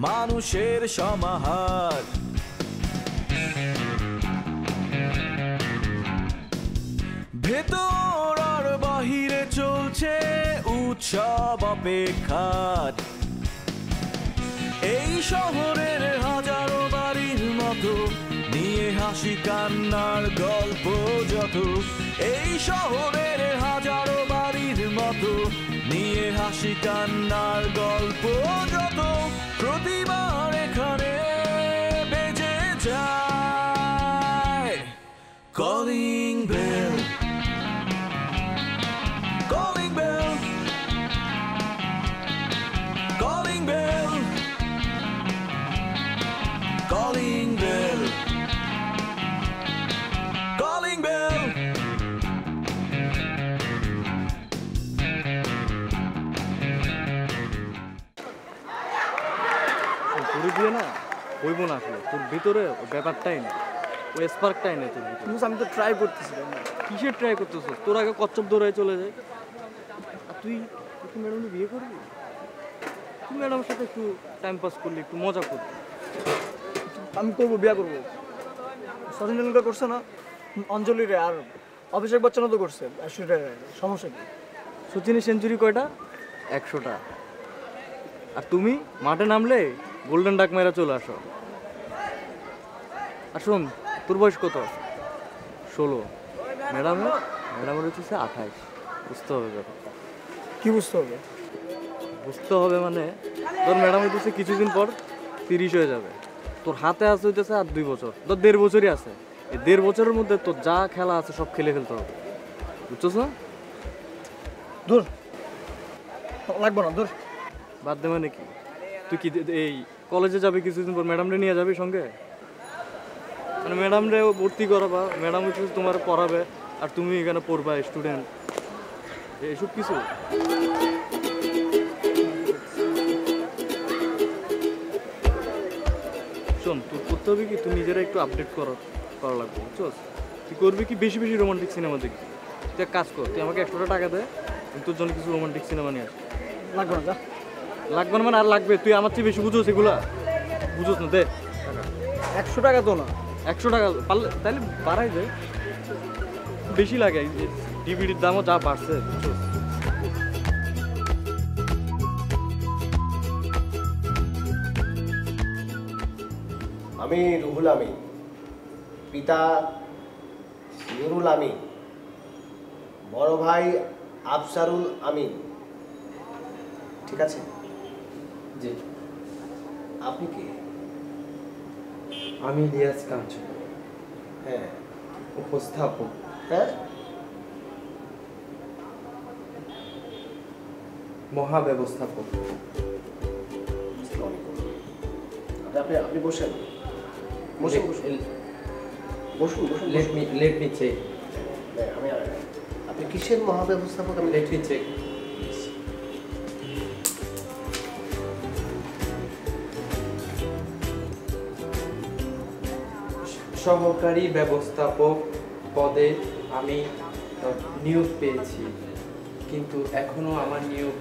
মানুষের সমাহার। ভেতর আর বাহিরে চলছে উৎসব অপেক্ষার। এই শহরের হাজারো বাড়ির মতো নিয়ে হাসি কান্নার গল্প যত। এই শহরের হাজারো বাড়ির মতো নিয়ে হাসি কান্নার গল্প যত। প্রতিবার এখানে বেজে যায় calling bell, calling bell, calling bell, calling bell, calling bell. ঘুরে দিয়ে না হইব না আসলে, তোর ভিতরে ব্যাপারটাই না, ওই স্পার্কটাই নেই তোর ভিতরে। আমি তো ট্রাই করতেছিলাম। কিসের ট্রাই করতেছ? তোর আগে কচ্ছপ দৌড়ায় চলে যায়। আর তুই তুই ম্যাডামকে বিয়ে করবি? তুই ম্যাডামের সাথে একটু টাইম পাস করলি, একটু মজা করবি। আমি করবো, বিয়ে করবো। সচিন টেন্ডুলকার করছে না, অঞ্জলি রে, আর অভিষেক বচ্চনও তো করছে। সমস্যা কি? সচিনের সেঞ্চুরি কয়টা? 100টা। আর তুমি মাঠে নামলে গোল্ডেন ডাক মেরা চলে আসো। আর শোন, তোর বয়স কত? 16। ম্যাডামের হচ্ছে 28। বুঝতে হবে ব্যাপার। কি বুঝতে হবে? বুঝতে হবে মানে তোর ম্যাডাম হইতেছে কিছুদিন পর 30 হয়ে যাবে। তোর হাতে আছে হইতেছে আর 2 বছর, তোর 1.5 বছরই আছে। এই 1.5 বছরের মধ্যে তোর যা খেলা আছে সব খেলে ফেলতে হবে, বুঝছস না? দূর লাগবো না, দূর। বাদ দে মানে কি? তুই কি এই কলেজে যাবি কিছুদিন পর, ম্যাডামরে নিয়ে যাবি সঙ্গে? মানে ম্যাডামরে ভর্তি করাবা, ম্যাডাম হচ্ছে তোমার পড়াবে, আর তুমি এখানে পড়বা, স্টুডেন্ট, এইসব কিছু। শোন, তোর করতে হবে কি, তুই নিজেরা একটু আপডেট করা লাগবে, বুঝছস? তুই করবি কি, বেশি বেশি রোমান্টিক সিনেমা দেখবি। তুই এক কাজ কর, তুই আমাকে 100টা টাকা দে, আমি তোর জন্য কিছু রোমান্টিক সিনেমা নিয়ে আসি। লাগবো না, যা। লাগবে না মানে আর লাগবে? তুই আমার চেয়ে বেশি বুঝোস এগুলা, বুঝোস না? দে 100 টাকা তো না। 100 টাকা পারলে তাহলে বাড়াই দে, বেশি লাগে। ডিভিডির দামও যা বাড়ছে, বুঝছস? আমি রুহুল আমিন, পিতা নুরুল আমিন, বড় ভাই আফসারুল আমিন। ঠিক আছে? জি। আপনি কি? আমি ইলিয়াস কাঞ্চন, হ্যাঁ। উপস্থাপক। হ্যাঁ, মহাব্যবস্থাপক। আপনি আপনি বসেন, বসুন বসুন বসুন বসুন। Let me check. আমি আপনি কিসের মহাব্যবস্থাপক? আমি লেট মি চেক। সহকারী ব্যবস্থাপক পদে আমি নিয়োগ পেয়েছি, কিন্তু এখনো আমার নিয়োগ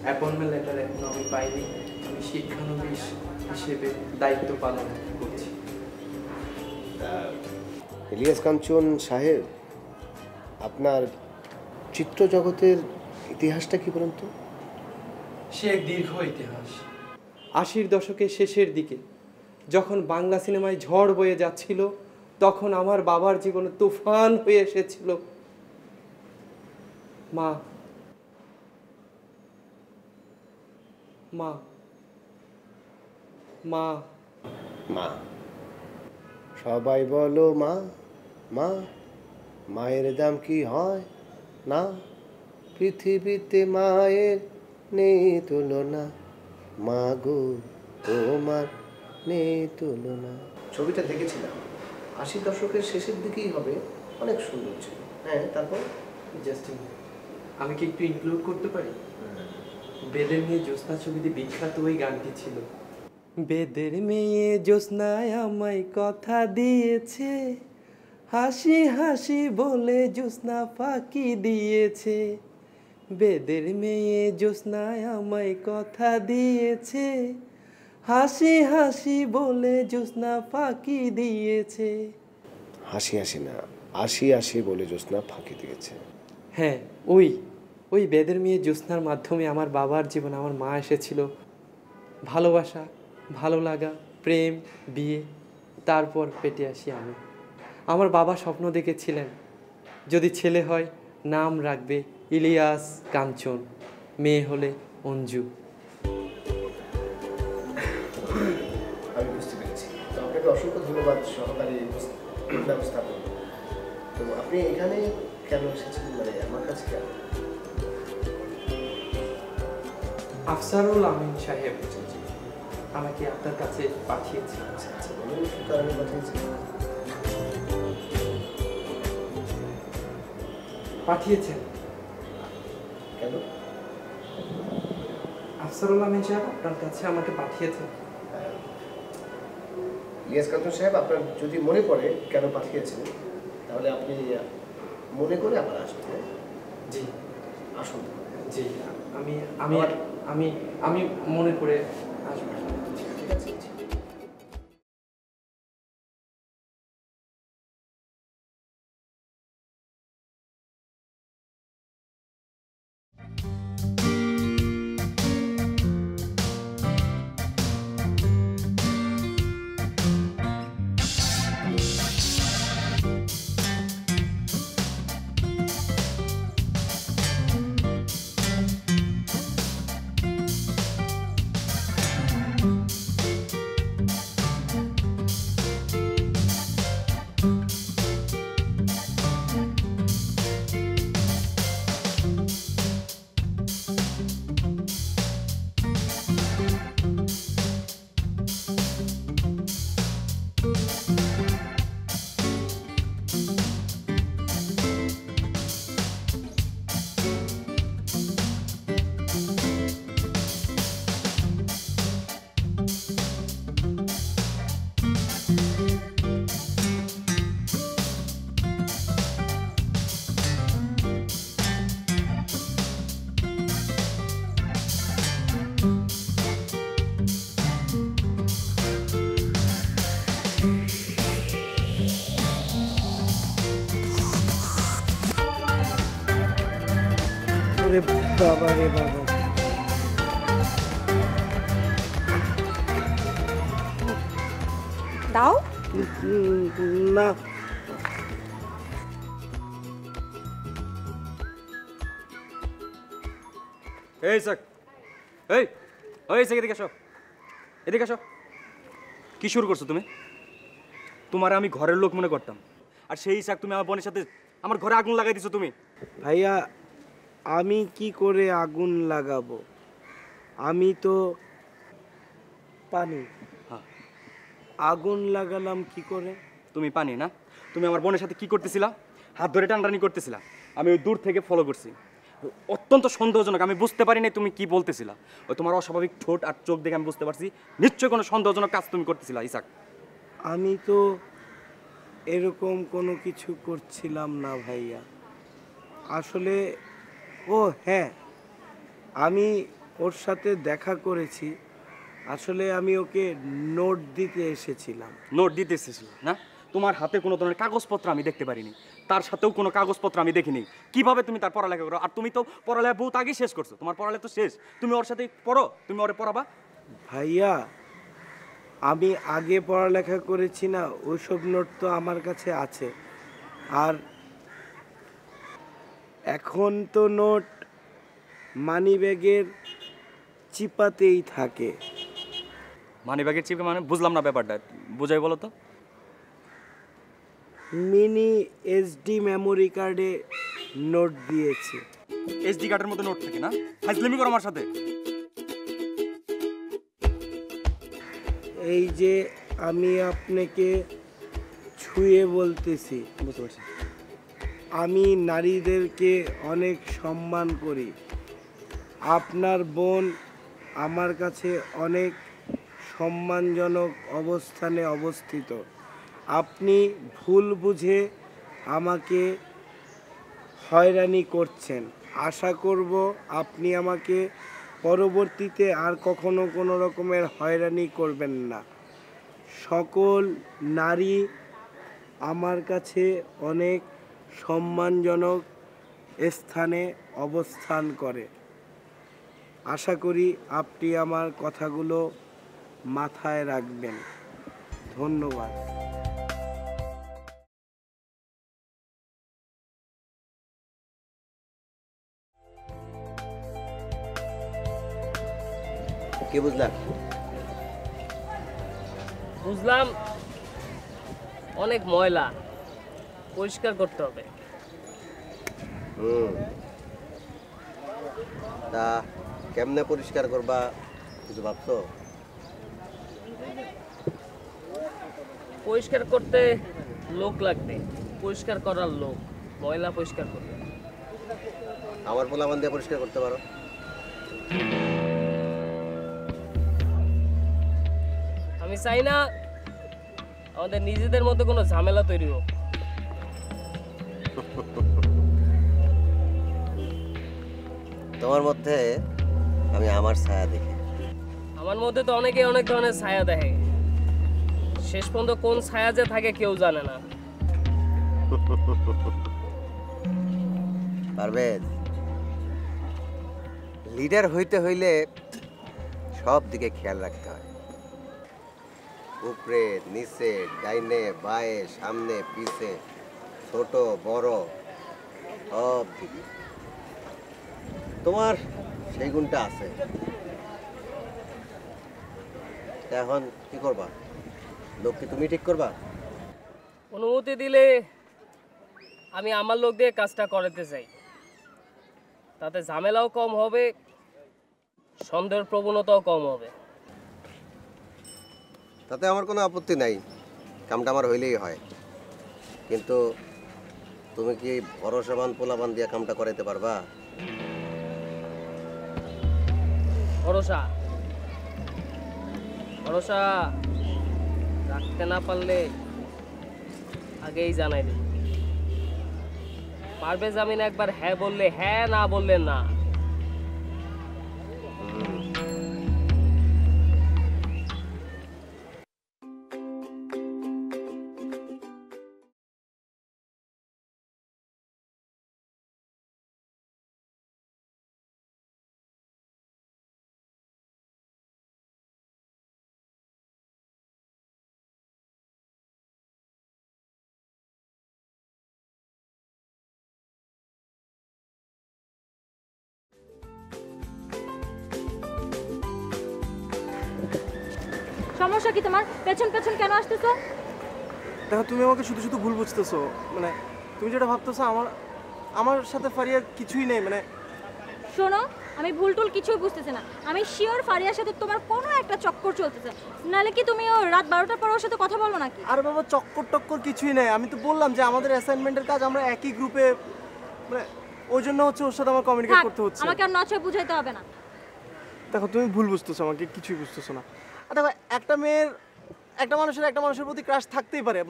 অ্যাপয়েন্টমেন্ট লেটার এখনো আমি পাইনি। আমি শিক্ষানবিশ হিসেবে দায়িত্ব পালন করছি। ইলিয়াস কাঞ্চন সাহেব, আপনার চিত্র জগতের ইতিহাসটা কি বলুন তো? সে এক দীর্ঘ ইতিহাস। 80-র দশকের শেষের দিকে যখন বাংলা সিনেমায় ঝড় বয়ে যাচ্ছিল, তখন আমার বাবার জীবনে তুফান হয়ে এসেছিল। মা মা মা মা, সবাই বলো মা মা, মায়ের দাম কি হয় না, পৃথিবীতে মায়ের নেই তুলনা, মা গো তোমার নেই তুলনা। ছবিটা দেখেছিলাম, 80 দশকের শেষের দিকেই হবে, অনেক সুন্দর ছিল। হ্যাঁ, তারপর জাস্ট আমি কি একটু ইনক্লুড করতে পারি? বেদের মেয়ে জ্যোৎস্না ছবিতে বিখ্যাত ওই গানটি ছিল, বেদের মেয়ে জ্যোৎস্নায় আমায় কথা দিয়েছে, হাসি হাসি বলে জ্যোৎস্না ফাঁকি দিয়েছে, বেদের মেয়ে জ্যোৎস্নায় আমায় কথা দিয়েছে, হাসি হাসি বলে জ্যোৎস্না ফাঁকি দিয়েছে। হাসি হাসি না, আশি আশি বলে জ্যোৎস্না ফাঁকি দিয়েছে। হ্যাঁ, ওই বেদের মেয়ে জ্যোৎস্নার মাধ্যমে আমার বাবার জীবনে আমার মা এসেছিল। ভালোবাসা, ভালো লাগা, প্রেম, বিয়ে, তারপর পেটে আসি আমি। আমার বাবা স্বপ্ন দেখেছিলেন যদি ছেলে হয় নাম রাখবে ইলিয়াস কাঞ্চন, মেয়ে হলে অঞ্জু। আমি বুঝতে পেরেছি। তো আপনাকে অসংখ্য ধন্যবাদ সহকারী ব্যবস্থাপক। তো আপনি এখানে কেন এসেছেন, মানে আমার কাছে কেন? আফসারুল আমিন সাহেব আমাকে আপনার কাছে পাঠিয়েছে। আচ্ছা আচ্ছা, বলুন কি কারণে পাঠিয়েছেন কেন? আফসারুল আমিন সাহেব আপনার কাছে আমাকে পাঠিয়েছেন। ইলিয়াস কাঞ্চন সাহেব, আপনার যদি মনে পড়ে কেন পাঠিয়েছেন, তাহলে আপনি মনে করে আবার আসবেন। হ্যাঁ? জি আসুন। জি, আমি আমি আমি আমি মনে করে আসবো। ঠিক আছে। রে বাবা রে বাবা, দাও। না এই স্যার, এই স্যার, এদিকে আসো, এদিকে আসো। কি শুরু করছো তুমি? তোমার আমি ঘরের লোক মনে করতাম, আর সেই স্যার তুমি আমার বোনের সাথে আমার ঘরে আগুন লাগাই দিছো তুমি। ভাইয়া, আমি কি করে আগুন লাগাবো? আমি তো পানি। হ্যাঁ। আগুন লাগালাম কি করে? তুমি পানি না, তুমি আমার বোনের সাথে কি করতেছিলা? হাত ধরে টানটানি করতেছিলা। আমি ওই দূর থেকে ফলো করছি, অত্যন্ত সন্দেহজনক। আমি বুঝতে পারি না তুমি কি বলতেছিলা। ওই তোমার অস্বাভাবিক ঠোঁট আর চোখ দেখে আমি বুঝতে পারছি নিশ্চয়ই কোনো সন্দেহজনক কাজ তুমি করতেছিলা ইসাক। আমি তো এরকম কোনো কিছু করছিলাম না ভাইয়া। আসলে ও হ্যাঁ, আমি ওর সাথে দেখা করেছি। আসলে আমি ওকে নোট দিতে এসেছিলাম। নোট দিতে এসেছিল না? তোমার হাতে কোনো ধরনের কাগজপত্র আমি দেখতে পারিনি, তার সাথেও কোনো কাগজপত্র আমি দেখিনি। কিভাবে তুমি তার পড়ালেখা করো? আর তুমি তো পড়ালেখা বহুত আগে শেষ করছো, তোমার পড়ালেখা তো শেষ। তুমি ওর সাথে পড়ো, তুমি ওরে পড়াবা। ভাইয়া, আমি আগে পড়ালেখা করেছি না, ওইসব নোট তো আমার কাছে আছে। আর এখন তো নোট মানিব্যাগের চিপাতেই থাকে। মানিব্যাগের চিপে মানে বুঝলাম না ব্যাপারটা, বুঝাই বলো তো। মিনি এসডি মেমোরি কার্ডে নোট দিয়েছে। এসডি কার্ডের মতো নোট থাকে না? ফাজলামি করো আমার সাথে। এই যে আমি আপনাকে ছুঁয়ে বলতেছি, বুঝতে পারছি। আমি নারীদেরকে অনেক সম্মান করি। আপনার বোন আমার কাছে অনেক সম্মানজনক অবস্থানে অবস্থিত। আপনি ভুল বুঝে আমাকে হয়রানি করছেন। আশা করব আপনি আমাকে পরবর্তীতে আর কখনো কোনো রকমের হয়রানি করবেন না। সকল নারী আমার কাছে অনেক সম্মানজনক স্থানে অবস্থান করে। আশা করি আপনি আমার কথাগুলো মাথায় রাখবেন। ধন্যবাদ। কি বুঝলাম? বুঝলাম অনেক ময়লা, পরিষ্কার করতে হবে। তা কেমনে পরিষ্কার করবা কিছু ভাবছো? পরিষ্কার করতে লোক লাগবে, পরিষ্কার করার লোক, ময়লা পরিষ্কার করবে। আমার পোলাপান দিয়ে পরিষ্কার করতে পারো? আমি চাই না আমাদের নিজেদের মধ্যে কোনো ঝামেলা তৈরি হোক। তোমার মধ্যে আমি আমার ছায়া দেখি। আমার মধ্যে তো অনেকে অনেক ধরনের ছায়া দেখে, শেষ পর্যন্ত কোন ছায়া যে থাকে কেউ জানে না। পারভেজ, লিডার হইতে হইলে সব দিকে খেয়াল রাখতে হয়। উপরে নিচে, ডাইনে বায়ে, সামনে পিছে, ছোট বড় সব দিকে। তোমার সেই গুণটা আছে। এখন কি করবা? লোক কি তুমি ঠিক করবা? অনুমতি দিলে আমি আমার লোক দিয়ে কাজটা করাতে চাই, তাতে ঝামেলাও কম হবে, সন্দেহের প্রবণতাও কম হবে। তাতে আমার কোনো আপত্তি নাই, কামটা আমার হইলেই হয়। কিন্তু তুমি কি ভরসাবান পোলাবান দিয়ে কামটা করাইতে পারবা? ভরসা ভরসা রাখতে না পারলে আগেই জানাই দেব। পারভেজ আমিন একবার হ্যাঁ বললে হ্যাঁ, না বললে না। সমস্যা কি তোমার? পেছন পেছন কেন আসতেছো? দেখো, তুমি আমাকে শুধু শুধু ভুল বুঝতেছো। মানে তুমি যেটা ভাবতেছো আমার আমার সাথে ফারিয়ার কিছুই নেই। মানে শোনো, আমি ভুল টুল কিছুই বুঝতেছি না। আমি শিওর ফারিয়ার সাথে তোমার কোনো একটা চক্কর চলতেছে, নাহলে কি তুমি ও রাত 12টার পর ওর সাথে কথা বলবো নাকি? আর বাবা, চক্কর টক্কর কিছুই নেই। আমি তো বললাম যে আমাদের অ্যাসাইনমেন্টের কাজ আমরা একই গ্রুপে, মানে ওই জন্য হচ্ছে ওর সাথে আমার কমিউনিকেট করতে হচ্ছে। আমাকে আর নচয় বুঝাইতে হবে না। দেখো, তুমি ভুল বুঝতেছো, আমাকে কিছুই বুঝতেছো না। আর দেখো, একটা মানুষের প্রতি ক্রাশ থাকতেই পারে।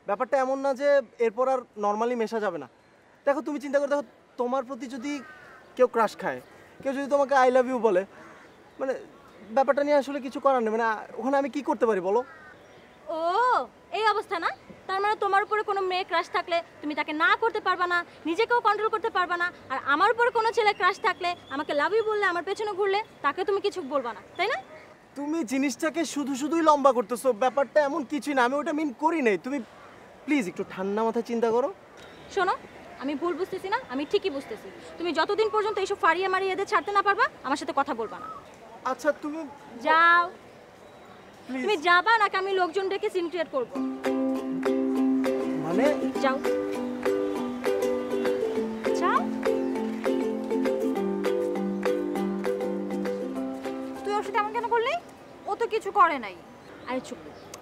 ব্যাপারটা এমন না যে এরপর আর নর্মালি মেশা যাবে না। দেখো, তুমি চিন্তা করে দেখো, তোমার প্রতি যদি কেউ ক্রাশ খায়, কেউ যদি তোমাকে আই লাভ ইউ বলে, মানে ব্যাপারটা নিয়ে আসলে কিছু করার নেই। মানে ওখানে আমি কি করতে পারি বলো? ও এই অবস্থা না? তার মানে তোমার উপরে কোনো মেয়ে ক্রাশ থাকলে তুমি তাকে না করতে পারবা না, নিজেকেও কন্ট্রোল করতে পারবা না। আর আমার উপরে কোনো ছেলে ক্রাশ থাকলে, আমাকে লাভ ইউ বললে, আমার পেছনে ঘুরলে, তাকে তুমি কিছু বলবা না, তাই না? তুমি জিনিসটাকে শুধুই লম্বা করতেছো। ব্যাপারটা এমন কিছুই না, আমি ওটা মিন করি নাই। তুমি প্লিজ একটু ঠান্ডা মাথায় চিন্তা করো। শোনো, আমি ভুল বুঝতেছি না, আমি ঠিকই বুঝতেছি। তুমি যতদিন পর্যন্ত এইসব ফারিয়ে মারিয়ে এদের ছাড়তে না পারবা, আমার সাথে কথা বলবা না। আচ্ছা, তুমি যাও। প্লিজ। তুমি যাবা নাকি আমি লোকজন ডেকে সিন ক্রিয়েট করবো? মানে যাও যাও। তুই ওর সাথে এমন কেন করলি? ও তো কিছু করে নাই। আরে চুপ,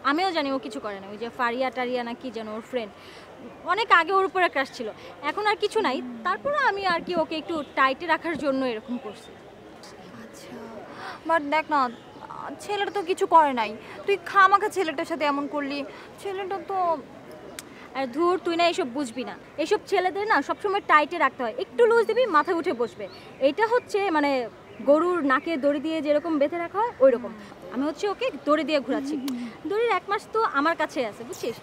আমিও জানি ও কিছু করে না। ওই যে ফারিয়া টারিয়া না কি যেন ওর ফ্রেন্ড, অনেক আগে ওর উপরে ক্রাশ ছিল, এখন আর কিছু নাই। তারপরে আমি আর কি ওকে একটু টাইটে রাখার জন্য এরকম করছি। আচ্ছা, বাট দেখ না, ছেলেটা তো কিছু করে নাই, তুই খামাখা ছেলেটার সাথে এমন করলি। ছেলেটা তো আর ধুর, তুই না এইসব বুঝবি না। এইসব ছেলেদের না সবসময় টাইটে রাখতে হয়, একটু লুজ দিবি মাথায় উঠে বসবে। এটা হচ্ছে মানে গরুর নাকে দড়ি দিয়ে যেরকম বেঁধে রাখা হয় ওই রকম। আমি হচ্ছে ওকে দড়ি দিয়ে ঘোরাচ্ছি। দড়ির 1 মাস তো আমার কাছে আছে বুঝছিস।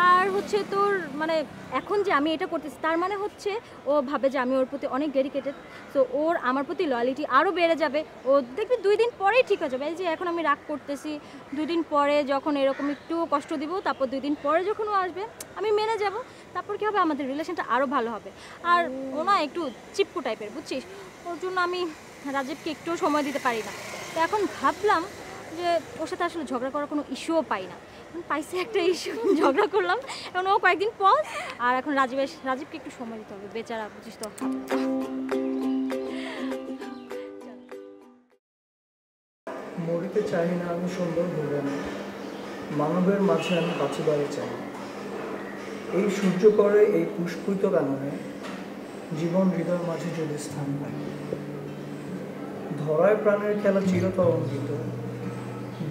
আর হচ্ছে তোর মানে এখন যে আমি এটা করতেছি তার মানে হচ্ছে ও ভাবে যে আমি ওর প্রতি অনেক ডেডিকেটেড, সো ওর আমার প্রতি লয়ালিটি আরও বেড়ে যাবে। ও দেখবি 2 দিন পরেই ঠিক হয়ে যাবে। এই যে এখন আমি রাগ করতেছি, 2 দিন পরে যখন এরকম একটু কষ্ট দিব, তারপর 2 দিন পরে যখন ও আসবে আমি মেনে যাব, তারপর কী হবে আমাদের রিলেশনটা আরও ভালো হবে। আর ও না একটু চিপকু টাইপের বুঝছিস, ওর জন্য আমি রাজীবকে একটু সময় দিতে পারি না। তো এখন ভাবলাম যে ওর সাথে আসলে ঝগড়া করার কোনো ইস্যুও পাই না, পাইছে একটা ইস্যু, ঝগড়া করলাম। এখন ও কয়েকদিন পর, আর এখন রাজীবকে একটু সময় দিতে হবে, বেচারা বুঝিস তো। মরিতে চাই না আমি সুন্দর ভুলে না, মানবের মাঝে আমি বাঁচিবারে চাই। এই সূর্য করে এই পুষ্পিত কাননে, জীবন হৃদয় মাঝে যদি স্থান পায়। ধরায় প্রাণের খেলা চিরতরঙ্গিত,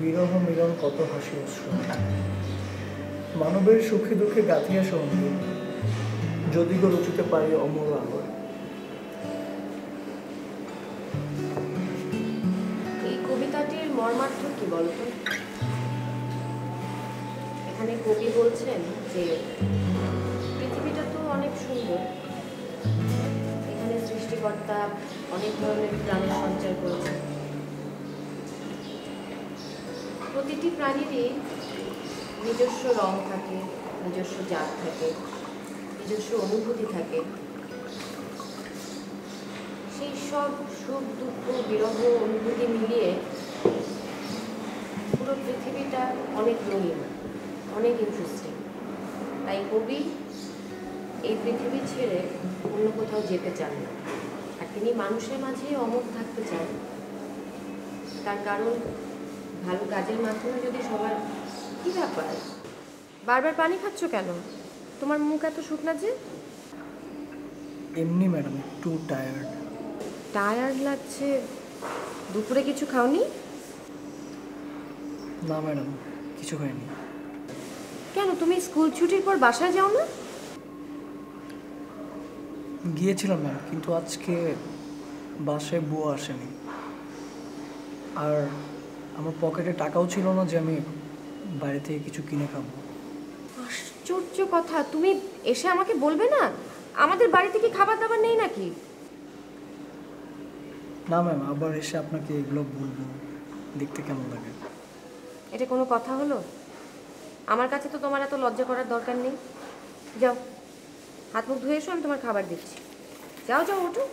বিরহ মিলন কত হাসি অশ্রু। মানবের সুখে দুঃখে গাঁথিয়া সঙ্গীত, যদি গো রচিতে পারি অমর আলোয়। এই কবিতাটির মর্মার্থ কি বলতো? এখানে কবি বলছেন যে পৃথিবীটা তো অনেক সুন্দর, এখানে সৃষ্টিকর্তা অনেক ধরনের প্রাণের সঞ্চার করেছে। প্রতিটি প্রাণীরই নিজস্ব রং থাকে, নিজস্ব জাত থাকে, নিজস্ব অনুভূতি থাকে। সেই সব সুখ দুঃখ বিরহ অনুভূতি মিলিয়ে পুরো পৃথিবীটা অনেক রঙিন, অনেক ইন্টারেস্টিং। তাই কবি এই পৃথিবী ছেড়ে অন্য কোথাও যেতে চান না, আর তিনি মানুষের মাঝেই অমর থাকতে চান। তার কারণ ভালো কাজের মাধ্যমে যদি সবার... কি ব্যাপার, বারবার পানি খাচ্ছ কেন? তোমার মুখ এত শুকনা যে? এমনি ম্যাডাম, একটু টায়ার্ড। টায়ার্ড লাগছে? দুপুরে কিছু খাওনি? না ম্যাডাম, কিছু খাইনি। কেন, তুমি স্কুল ছুটির পর বাসায় যাও না? গিয়েছিলাম ম্যাম, কিন্তু আজকে বাসায় বুয়া আসেনি, আর আমার পকেটে টাকাও ছিল না যে আমি বাইরে থেকে কিছু কিনে খাবো। আশ্চর্য কথা, তুমি এসে আমাকে বলবে না? আমাদের বাড়িতে কি খাবার দাবার নেই নাকি? না ম্যাম, আবার এসে আপনাকে এগুলো বলবো, দেখতে কেমন লাগে। এটা কোনো কথা হলো? আমার কাছে তো তোমার এত লজ্জা করার দরকার নেই। যাও, হাত মুখ ধুয়ে এসো, আমি তোমার খাবার দিচ্ছি। যাও যাও, ওঠো।